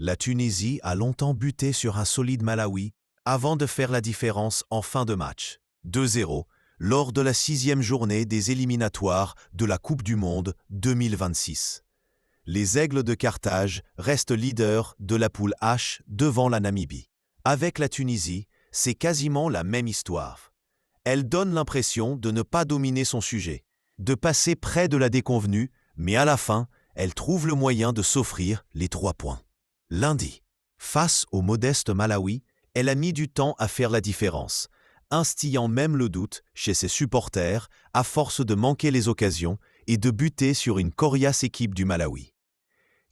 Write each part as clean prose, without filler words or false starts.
La Tunisie a longtemps buté sur un solide Malawi avant de faire la différence en fin de match. 2-0, lors de la 6e journée des éliminatoires de la Coupe du Monde 2026. Les Aigles de Carthage restent leaders de la poule H devant la Namibie. Avec la Tunisie, c'est quasiment la même histoire. Elle donne l'impression de ne pas dominer son sujet, de passer près de la déconvenue, mais à la fin, elle trouve le moyen de s'offrir les 3 points. Lundi, face au modeste Malawi, elle a mis du temps à faire la différence, instillant même le doute chez ses supporters à force de manquer les occasions et de buter sur une coriace équipe du Malawi.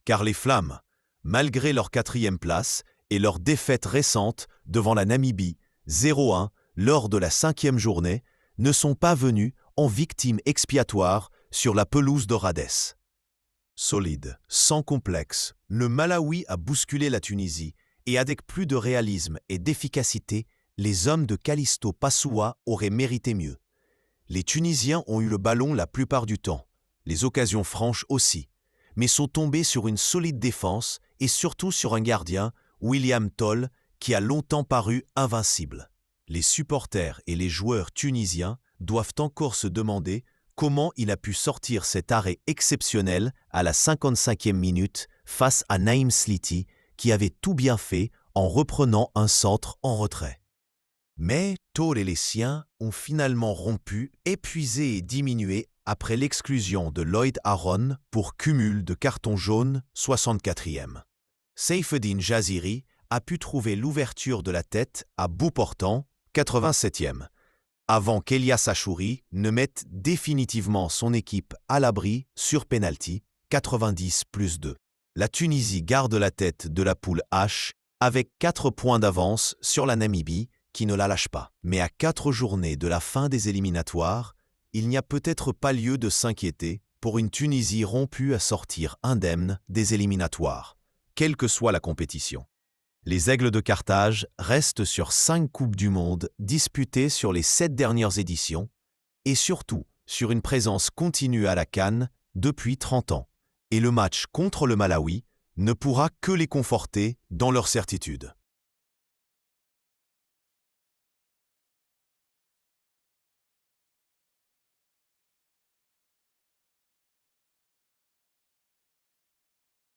Car les Flammes, malgré leur 4e place et leur défaite récente devant la Namibie 0-1 lors de la 5e journée, ne sont pas venus en victimes expiatoires sur la pelouse d'Oradès. Solide, sans complexe, le Malawi a bousculé la Tunisie et avec plus de réalisme et d'efficacité, les hommes de Callisto Passoua auraient mérité mieux. Les Tunisiens ont eu le ballon la plupart du temps, les occasions franches aussi, mais sont tombés sur une solide défense et surtout sur un gardien, William Toll, qui a longtemps paru invincible. Les supporters et les joueurs tunisiens doivent encore se demander comment il a pu sortir cet arrêt exceptionnel à la 55e minute face à Naïm Sliti, qui avait tout bien fait en reprenant un centre en retrait. Mais Toll et les siens ont finalement rompu, épuisés et diminués après l'exclusion de Lloyd Aaron pour cumul de cartons jaunes 64e. Saifeddine Jaziri a pu trouver l'ouverture de la tête à bout portant 87e, avant qu'Elias Achouri ne mette définitivement son équipe à l'abri sur pénalty 90+2. La Tunisie garde la tête de la poule H avec 4 points d'avance sur la Namibie qui ne la lâche pas. Mais à 4 journées de la fin des éliminatoires, il n'y a peut-être pas lieu de s'inquiéter pour une Tunisie rompue à sortir indemne des éliminatoires, quelle que soit la compétition. Les Aigles de Carthage restent sur 5 Coupes du Monde disputées sur les 7 dernières éditions et surtout sur une présence continue à la CAN depuis 30 ans. Et le match contre le Malawi ne pourra que les conforter dans leur certitude.